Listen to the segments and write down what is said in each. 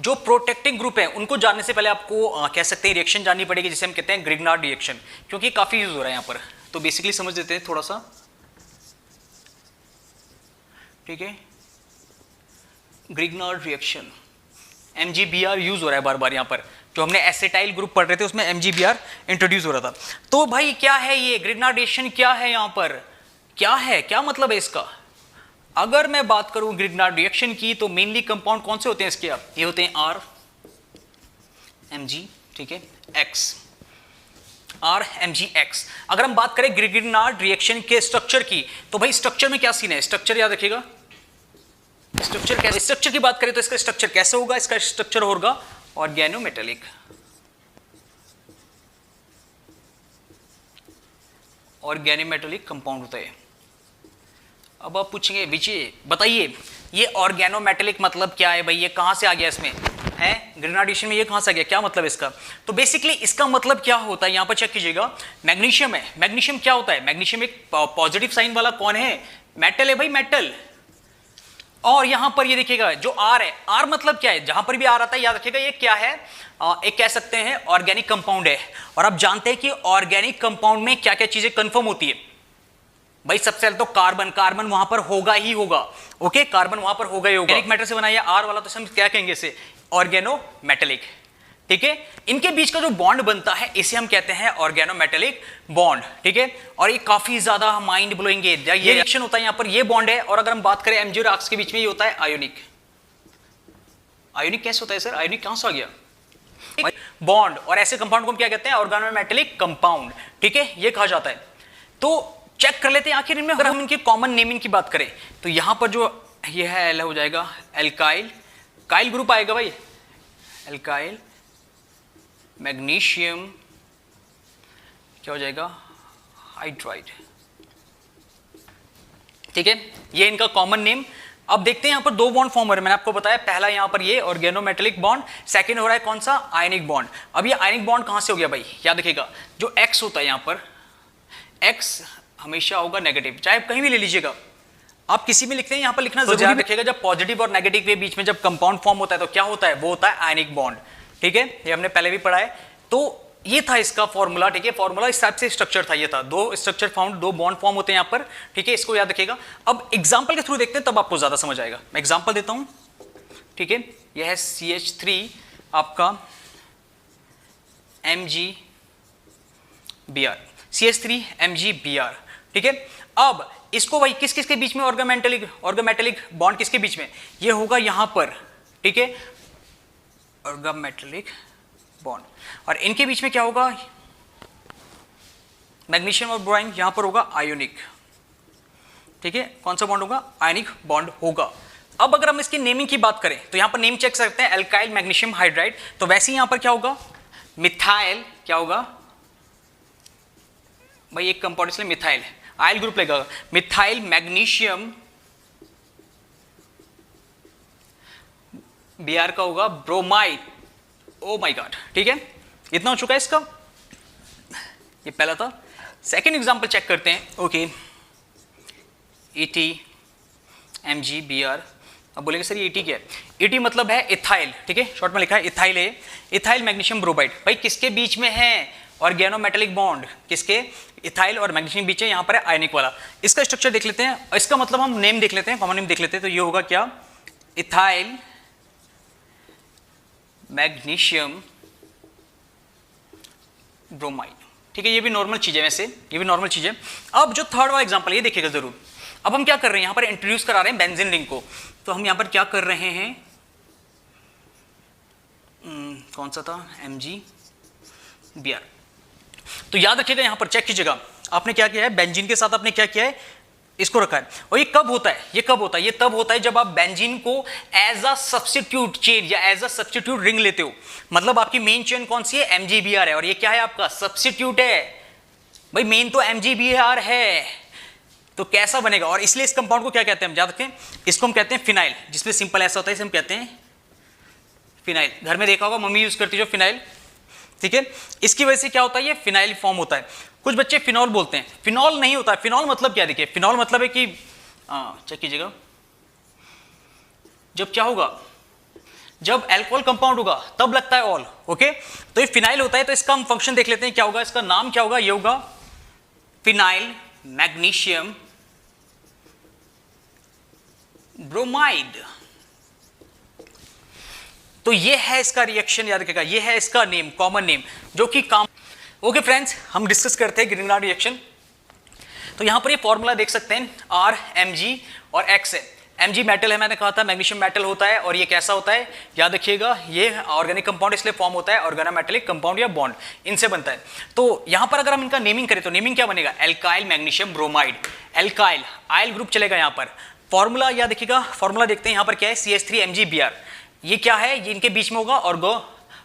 जो protecting group है उनको जानने से पहले आपको कह सकते हैं रिएक्शन जाननी पड़ेगी, जिसे हम कहते हैं ग्रिग्नार्ड रिएक्शन, क्योंकि काफी यूज हो रहा है यहाँ पर। तो बेसिकली समझ देते हैं थोड़ा सा, ठीक है। ग्रिग्नार्ड रिएक्शन, MgBr यूज हो रहा है बार बार यहाँ पर। जो हमने एसिटाइल ग्रुप पढ़ रहे थे उसमें MgBr इंट्रोड्यूस हो रहा था। तो भाई क्या है ये ग्रिग्नार्ड रिएक्शन, क्या है यहाँ पर, क्या है, क्या मतलब है इसका? अगर मैं बात करूं ग्रिग्नार्ड रिएक्शन की तो मेनली कंपाउंड कौन से होते हैं इसके? आप ये होते हैं R Mg, ठीक है, X, R Mg X। अगर हम बात करें ग्रिग्नार्ड रिएक्शन के स्ट्रक्चर की तो भाई स्ट्रक्चर में क्या सीन है? स्ट्रक्चर याद रखिएगा, स्ट्रक्चर कैसे, स्ट्रक्चर की बात करें तो इसका स्ट्रक्चर कैसे होगा? इसका स्ट्रक्चर होगा ऑर्गेनोमेटेलिक, ऑर्गेनोमेटेलिक कंपाउंड होता है। अब आप पूछेंगे विजय बताइए ये ऑर्गेनोमेटेलिक मतलब क्या है भाई, ये कहां से आ गया इसमें है ग्रिग्नार्ड रिएक्शन में, ये कहां से आ गया, क्या मतलब इसका? तो बेसिकली इसका मतलब क्या होता है, यहां पर चेक कीजिएगा, मैग्नीशियम है। मैग्नीशियम क्या होता है? मैग्नीशियम एक पॉजिटिव साइन वाला कौन है? मेटल है भाई, मेटल। और यहां पर ये देखिएगा जो आर है, आर मतलब क्या है? जहां पर भी आर आता है याद रखिएगा ये क्या है, एक कह सकते हैं ऑर्गेनिक कंपाउंड है। और आप जानते हैं कि ऑर्गेनिक कंपाउंड में क्या क्या चीजें कंफर्म होती है भाई? सबसे पहले तो कार्बन, कार्बन वहां पर होगा ही होगा, ओके, कार्बन वहां पर होगा ही होगा। ऑर्गेनिक मैटर से बना है आर वाला, तो हम क्या कहेंगे इसे? ऑर्गेनोमेटेलिक, ठीक है। इनके बीच का जो बॉन्ड बनता है इसे हम कहते हैं ऑर्गेनोमेटेलिक बॉन्ड, ठीक है। और ये काफी ज्यादा माइंड ब्लोइंग है, ये रिएक्शन होता है यहाँ पर, ये बॉन्ड है। और अगर हम बात करें Mg और आक्स के बीच में, ये होता है आयोनिक। आयोनिक कैसे होता है सर? आयोनिक कहां से आ गया? बॉन्ड। और ऐसे कंपाउंड को हम क्या कहते हैं? ऑर्गेनोमेटेलिक कंपाउंड, ठीक है, ये कहा जाता है। तो चेक कर लेते हैं आखिर इनमें, अगर हम इनकी कॉमन नेमिंग की बात करें तो यहां पर जो ये है एल हो जाएगा एल्काइल, काइल ग्रुप आएगा भाई, एल्काइल, मैग्नीशियम क्या हो जाएगा? हाइड्राइड, ठीक है, ये इनका कॉमन नेम। अब देखते हैं यहां पर दो बॉन्ड फॉर्म हो रहे हैं, मैंने आपको बताया पहला यहां पर ये ऑर्गेनोमेटेलिक बॉन्ड, सेकंड हो रहा है कौन सा? Ionic bond. अब ये आयनिक बॉन्ड कहां से हो गया भाई? याद रखिएगा जो X होता है यहां पर, X हमेशा होगा नेगेटिव, चाहे आप कहीं भी ले लीजिएगा, आप किसी भी लिखते हैं यहां पर लिखना जरूरी रखिएगा। जब पॉजिटिव और नेगेटिव के बीच में जब कंपाउंड फॉर्म होता है तो क्या होता है? वो होता है आयनिक बॉन्ड, ठीक है, ये हमने पहले भी पढ़ा है। तो ये था इसका फॉर्मूला, ठीक है, फॉर्मूला इस टाइप से स्ट्रक्चर था, ये था दो स्ट्रक्चर फाउंड, दो बॉन्ड फॉर्म होते हैं यहां पर, ठीक है, इसको याद रखिएगा। अब एग्जांपल के थ्रू देखते हैं तब आपको ज्यादा समझ आएगा। मैं एग्जांपल देता हूं, ठीक है, यह है CH3 आपका MgBr, CH3 MgBr, ठीक है। अब इसको भाई किस किस के बीच में ऑर्गेनोमेटेलिक बॉन्ड किसके बीच में? ये होगा यहां पर, ठीक है, ऑर्गेनोमेटेलिक बॉन्ड। और इनके बीच में क्या होगा? मैग्नीशियम और बोराइन, यहां पर होगा आयोनिक, ठीक है, कौन सा बॉन्ड होगा? आयनिक बॉन्ड होगा। अब अगर हम इसकी नेमिंग की बात करें तो यहां पर नेम चेक करते हैं, एल्काइल मैग्नीशियम हाइड्राइड। तो वैसे ही यहां पर क्या होगा? मिथाइल, क्या होगा भाई? एक कंपाउंड इसलिए मिथाइल, आयल ग्रुप लगेगा, मिथाइल मैग्नीशियम, Br का होगा ब्रोमाइड। ओ माय गॉड, ठीक है, इतना हो चुका है इसका, ये पहला था। सेकंड एग्जांपल चेक करते हैं, ओके, ET MgBr। अब बोलेंगे सर ये ET क्या है? ET मतलब है इथाइल, ठीक है, शॉर्ट में लिखा है इथाइल है, इथाइल मैग्नीशियम ब्रोमाइड। भाई किसके बीच में है ऑर्गेनोमेटेलिक बॉन्ड? किसके? इथाइल और मैग्नीशियम बीच है, यहां पर है आयनिक वाला। इसका स्ट्रक्चर देख लेते हैं, इसका मतलब हम नेम देख लेते हैं, कॉमन नेम देख लेते हैं। तो ये होगा क्या? इथाइल मैग्नीशियम ब्रोमाइड, ठीक है, ये भी नॉर्मल चीज है, वैसे ये भी नॉर्मल चीज है। अब जो थर्ड वाला एग्जांपल ये देखिएगा जरूर। अब हम क्या कर रहे हैं यहां पर? इंट्रोड्यूस करा रहे हैं बेंजीन रिंग को। तो हम यहां पर क्या कर रहे हैं? कौन सा था? MgBr। तो याद रखिएगा यहां पर चेक कीजिएगा, आपने क्या किया है? बेंजीन के साथ आपने क्या किया है? इसको रखा है। और ये कब होता है? ये कब होता है? ये तब होता है जब आप बेंजीन को एज अ सब्स्टिट्यूट चेन या एज अ सब्स्टिट्यूट रिंग लेते हो। मतलब आपकी मेन चेन कौन सी है? MgBr है, और ये क्या है आपका? सब्स्टिट्यूट है। भाई मेन तो MgBr है, तो कैसा बनेगा? और इसलिए इस कंपाउंड को क्या कहते हैं हम? याद रखें, इसको हम कहते हैं फिनाइल, जिसमें सिंपल ऐसा होता है, इसे हम कहते हैं फिनाइल। घर में देखा होगा मम्मी यूज करती है जो फिनाइल, ठीक है। इसकी वजह से क्या होता है? ये फिनाइल फॉर्म होता है। कुछ बच्चे फिनॉल बोलते हैं, फिनॉल नहीं होता है। फिनॉल मतलब क्या? देखिए, फिनॉल मतलब है कि चेक कीजिएगा, जब क्या होगा? जब अल्कोहल कंपाउंड होगा तब लगता है ऑल। ओके, तो ये फिनाइल होता है, तो इसका हम फंक्शन देख लेते हैं क्या होगा, इसका नाम क्या होगा, ये होगा फिनाइल मैग्नीशियम ब्रोमाइड। तो ये है इसका रिएक्शन, याद रखिएगा, ये है इसका नेम, कॉमन नेम जो कि काम। ओके फ्रेंड्स, हम डिस्कस करते हैं ग्रीनगार्ड रिएक्शन। तो यहां पर ये फॉर्मूला देख सकते हैं, आर एम जी और एक्स है। एमजी मेटल है, मैंने कहा था मैग्नीशियम मेटल होता है, और ये कैसा होता है याद रखिएगा, ये ऑर्गेनिक कंपाउंड इसलिए फॉर्म होता है, ऑर्गेनोमेटेलिक कंपाउंड या बॉन्ड इनसे बनता है। तो यहां पर अगर हम इनका नेमिंग करें तो नेमिंग क्या बनेगा, एल्काइल मैग्नीशियम ब्रोमाइड। एल्काइल आइल ग्रुप चलेगा यहां पर। फॉर्मूला याद रखिएगा, फॉर्मूला देखते हैं यहां पर क्या है, CH3MgBr। ये क्या है, ये इनके बीच में होगा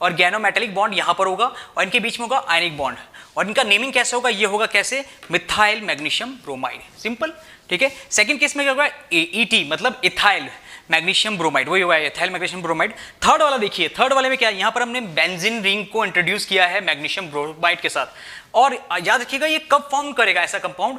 ऑर्गेनोमेटेलिक बॉन्ड यहां पर होगा, और इनके बीच में होगा आयनिक बॉन्ड। और इनका नेमिंग कैसे होगा, ये होगा कैसे, मिथाइल मैग्नीशियम ब्रोमाइड, सिंपल। ठीक है, सेकंड केस में क्या होगा, ET मतलब इथाइल मैग्नीशियम ब्रोमाइड, वही होगा इथाइल मैग्नीशियम ब्रोमाइड। थर्ड वाला देखिए, थर्ड वाले में क्या है, यहां पर हमने बेंजीन रिंग को इंट्रोड्यूस किया है मैग्नीशियम ब्रोमाइड के साथ। और याद रखिएगा ये कब फॉर्म करेगा ऐसा कंपाउंड,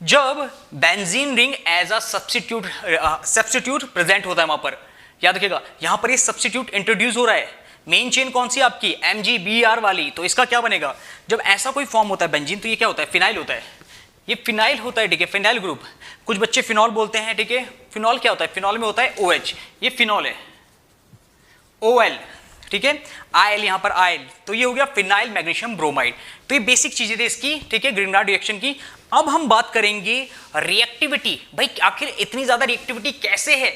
जब benzene ring as a substitute present होता है वहां पर। याद रखिएगा यहां पर ये सब्स्टिट्यूट इंट्रोड्यूस हो रहा है। मेन चेन कौन सी आपकी, MgBr वाली। तो इसका क्या बनेगा, जब ऐसा कोई फॉर्म होता है बेंजीन, तो ये क्या होता है, फिनाइल होता है, ये फिनाइल होता है। ठीक है, फिनाइल ग्रुप, कुछ बच्चे फिनॉल बोलते हैं। ठीक है, फिनॉल क्या होता है, फिनॉल में होता है OH, ये फिनॉल है, OL। ठीक है, आयल यहां पर आयल, तो ये हो गया फिनाइल मैग्नीशियम ब्रोमाइड। तो ये बेसिक चीजें थी इसकी, ठीक है, ग्रीनगार्ड रिएक्शन की। अब हम बात करेंगे रिएक्टिविटी। भाई आखिर इतनी ज्यादा रिएक्टिविटी कैसे है,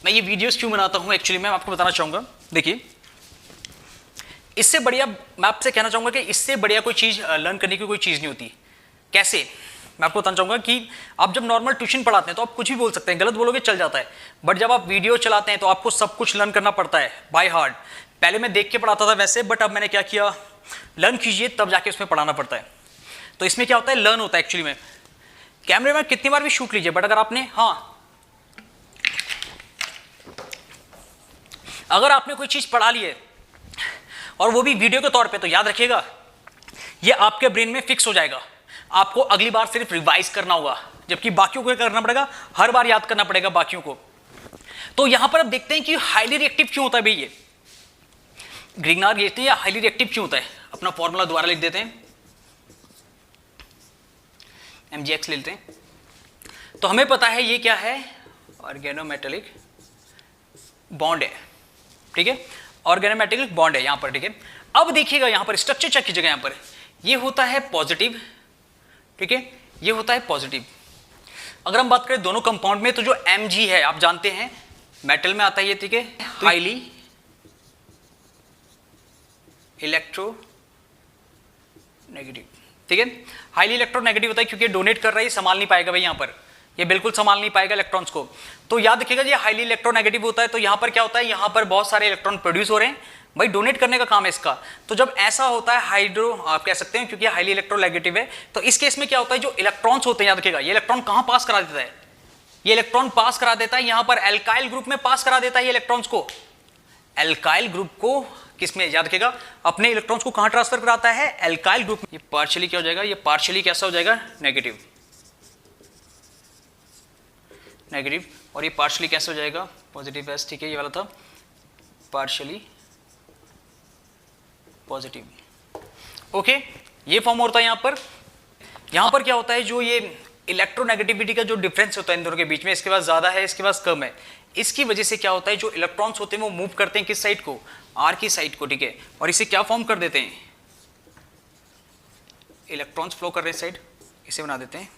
मैं ये वीडियोस क्यों बनाता हूं, एक्चुअली मैं आपको बताना चाहूंगा। देखिए, इससे बढ़िया मैं आपसे कहना चाहूंगा कि इससे बढ़िया कोई चीज लर्न करने की कोई चीज नहीं होती। कैसे, मैं आपको बताना चाहूंगा कि आप जब नॉर्मल ट्यूशन पढ़ाते हैं तो आप कुछ भी बोल सकते हैं, गलत बोलोगे चल जाता है, बट जब आप वीडियो चलाते हैं तो आपको सब कुछ लर्न करना पड़ता है बाय हार्ट। पहले मैं देख के पढ़ाता था वैसे, बट अब मैंने क्या किया, लर्न कीजिए तब जाके उसमें पढ़ाना पड़ता है। तो इसमें क्या होता है, लर्न होता है एक्चुअली में। कैमरे में कितनी बार भी शूट लीजिए, बट अगर आपने अगर आपने कोई चीज पढ़ा ली है और वो भी वीडियो के तौर पे, तो याद रखिएगा ये आपके ब्रेन में फिक्स हो जाएगा। आपको अगली बार सिर्फ रिवाइज करना होगा, जबकि बाकियों को करना पड़ेगा, हर बार याद करना पड़ेगा बाकियों को। तो यहां पर अब देखते हैं कि हाईली रिएक्टिव क्यों होता है भाई, ये ग्रीनगार्ड रिएक्टिव या हाईली रिएक्टिव क्यों होता है। अपना फॉर्मूला दोबारा लिख देते हैं, MgX ले लेते हैं। तो हमें पता है ये क्या है, ऑर्गेनोमेटेलिक बॉन्ड है। ठीक है, ऑर्गेनोमेटेलिक बॉन्ड है यहां पर। ठीक है, अब देखिएगा यहां पर स्ट्रक्चर चेक कीजिएगा, यहां पर ये होता है पॉजिटिव। ठीक है, ये होता है पॉजिटिव। अगर हम बात करें दोनों कंपाउंड में, तो जो Mg है आप जानते हैं मेटल में आता है ये। ठीक है, हाईली इलेक्ट्रो नेगेटिव। ठीक है, हाईली इलेक्ट्रो नेगेटिव होता है क्योंकि डोनेट कर रहा है, ये संभाल नहीं पाएगा भाई, यहां पर ये बिल्कुल संभाल नहीं पाएगा इलेक्ट्रॉन्स को। तो याद रखिएगा ये हाईली इलेक्ट्रोनेगेटिव होता है। तो यहां पर क्या होता है, यहां पर बहुत सारे इलेक्ट्रॉन प्रोड्यूस हो रहे हैं, भाई डोनेट करने का काम है इसका। तो जब ऐसा होता है हाइड्रो, आप कह सकते हैं क्योंकि हाईली इलेक्ट्रोनेगेटिव है, तो इस केस में क्या होता है, जो इलेक्ट्रॉन्स होते हैं, याद रखिएगा ये इलेक्ट्रॉन कहां पास करा देता है, ये इलेक्ट्रॉन पास करा देता है यहां पर एल्काइल ग्रुप में पास करा देता है ये इलेक्ट्रॉन्स को। एल्काइल ग्रुप को किसमें, याद रखिएगा अपने इलेक्ट्रॉन्स को कहां ट्रांसफर कराता है, एल्काइल ग्रुप। ये पार्शियली क्या हो जाएगा, ये पार्शियली कैसा हो जाएगा, नेगेटिव नेगेटिव, और ये पार्शियली कैसे हो जाएगा, पॉजिटिव एस। ठीक है, ये वाला था पार्शियली पॉजिटिव। ओके, ये फॉर्म होता है यहां पर क्या होता है, जो ये इलेक्ट्रोनेगेटिविटी का जो डिफरेंस होता है इन दोनों के बीच में, इसके पास ज्यादा है, इसके पास कम है। इसकी वजह से क्या होता है, जो इलेक्ट्रॉन्स होते हैं वो मूव करते हैं किस साइड को, आर की साइड को। ठीक है, और इसे क्या फॉर्म कर देते हैं, इलेक्ट्रॉन्स फ्लो कर रहे साइड, इसे बना देते हैं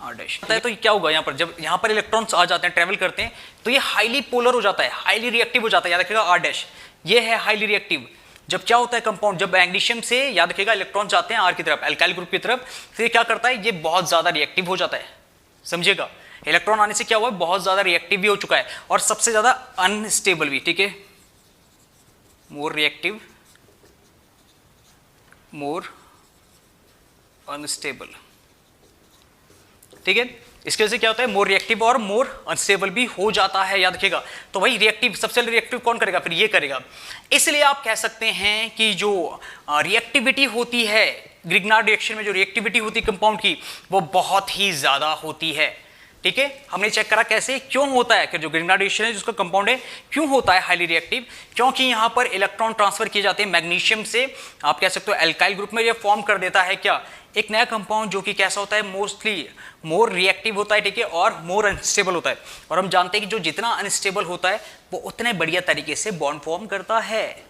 आर डैश। तो क्या होगा यहाँ पर, जब यहाँ पर इलेक्ट्रॉन्स आ जाते हैं, ट्रेवल करते हैं, तो ये हाईली पोलर हो जाता है, हाईली रिएक्टिव हो जाता है। याद रखिएगा आर डैश, ये है हाईली रिएक्टिव। जब क्या होता है कंपाउंड, जब मैग्नीशियम से याद रखिएगा इलेक्ट्रॉन जाते हैं आर की तरफ, एल्काइल ग्रुप की तरफ, फिर ये क्या करता है, ये बहुत ज्यादा रिएक्टिव हो जाता है। समझिएगा, इलेक्ट्रॉन आने से क्या हुआ, बहुत ज्यादा रिएक्टिव भी हो चुका है, और सबसे ज्यादा अनस्टेबल भी। ठीक है, मोर रिएक्टिव, मोर अनस्टेबल। ठीक है, इसके वजह से क्या होता है, मोर रिएक्टिव और मोर अनस्टेबल भी हो जाता है। याद रखिएगा, तो भाई रिएक्टिव, सबसे रिएक्टिव कौन करेगा, फिर ये करेगा। इसलिए आप कह सकते हैं कि जो रिएक्टिविटी होती है ग्रिग्नार्ड रिएक्शन में, जो रिएक्टिविटी होती है कंपाउंड की, वो बहुत ही ज्यादा होती है। ठीक है, हमने चेक करा कैसे, क्यों होता है कि जो ग्रेनाडिएशन है जिसका कंपाउंड है क्यों होता है हाईली रिएक्टिव, क्योंकि यहाँ पर इलेक्ट्रॉन ट्रांसफर किए जाते हैं मैग्नीशियम से, आप कह सकते हो एल्काइल ग्रुप में, ये फॉर्म कर देता है क्या, एक नया कंपाउंड जो कि कैसा होता है, मोस्टली मोर रिएक्टिव होता है, ठीक है, और मोर अनस्टेबल होता है। और हम जानते हैं कि जो जितना अनस्टेबल होता है वो उतने बढ़िया तरीके से बॉन्ड फॉर्म करता है,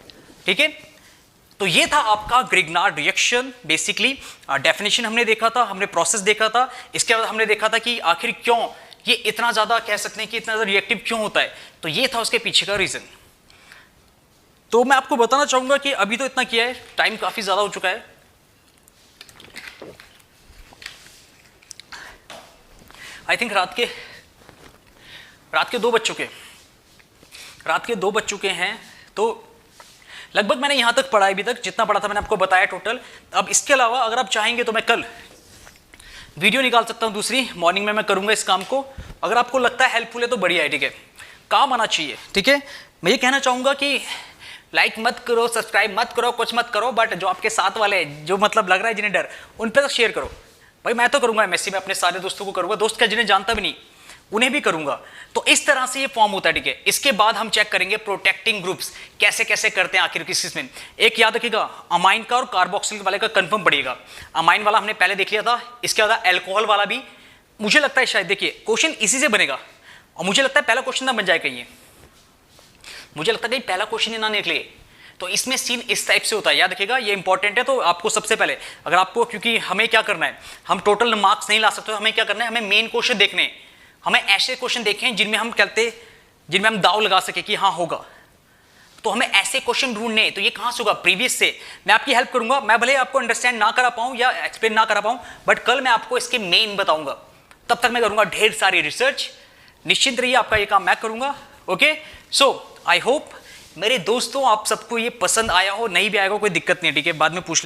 ठीक है। तो ये था आपका ग्रिग्नार्ड रिएक्शन, बेसिकली डेफिनेशन हमने देखा था, हमने प्रोसेस देखा था, इसके बाद हमने देखा था कि आखिर क्यों ये इतना ज्यादा कह सकते हैं कि इतना ज्यादा रिएक्टिव क्यों होता है, तो ये था उसके पीछे का रीजन। तो मैं आपको बताना चाहूंगा कि अभी तो इतना किया है, टाइम काफी ज्यादा हो चुका है। आई थिंक रात के 2 बज चुके हैं, तो लगभग मैंने यहां तक पढ़ा है, अभी तक जितना पढ़ा था मैंने आपको बताया टोटल। अब इसके अलावा अगर आप चाहेंगे तो मैं कल वीडियो निकाल सकता हूं दूसरी, मॉर्निंग में मैं करूंगा इस काम को, अगर आपको लगता है हेल्पफुल है तो बढ़िया है, ठीक है, काम आना चाहिए, ठीक है। मैं ये कहना चाहूंगा कि लाइक मत करो, सब्सक्राइब मत करो, कुछ मत करो, बट जो आपके साथ वाले जो मतलब लग रहा है जिन्हें डर, उन पर तो शेयर करो। भाई मैं तो करूंगा एमएससी में, अपने सारे दोस्तों को करूंगा, दोस्त क्या जिन्हें जानता भी नहीं उन्हें भी करूंगा। तो इस तरह से ये फॉर्म होता है, ठीक है। इसके बाद हम चेक करेंगे प्रोटेक्टिंग ग्रुप्स कैसे कैसे करते हैं आखिर किस में। एक याद रखिएगा, अमाइन का और कार्बोक्सिल वाले का कंफर्म पड़ेगा। अमाइन वाला हमने पहले देख लिया था, इसके बाद अल्कोहल वाला भी मुझे लगता है शायद, देखिए क्वेश्चन इसी से बनेगा, और मुझे लगता है पहला क्वेश्चन ना बन जाए कहीं, मुझे लगता है कहीं पहला क्वेश्चन ही ना निकले। तो इसमें सीन इस टाइप से होता है, याद रखिएगा, ये इंपॉर्टेंट है। तो आपको सबसे पहले अगर आपको, क्योंकि हमें क्या करना है, हम टोटल मार्क्स नहीं ला सकते, तो हमें क्या करना है, हमें मेन क्वेश्चन देखने हैं, हमें ऐसे क्वेश्चन देखें जिनमें हम कहते, जिनमें हम दाव लगा सके कि हाँ होगा, तो हमें ऐसे क्वेश्चन ढूंढने हैं। तो ये कहां से होगा, प्रीवियस से। मैं आपकी हेल्प करूंगा, मैं भले आपको अंडरस्टैंड ना करा पाऊं या एक्सप्लेन ना करा पाऊं, बट कल मैं आपको इसके मेन बताऊंगा। तब तक मैं करूंगा ढेर सारी रिसर्च, निश्चिंत रहिए, आपका ये काम मैं करूंगा। ओके, सो आई होप मेरे दोस्तों आप सबको ये पसंद आया हो, नहीं भी आएगा कोई दिक्कत नहीं, ठीक है, बाद में पूछ ले।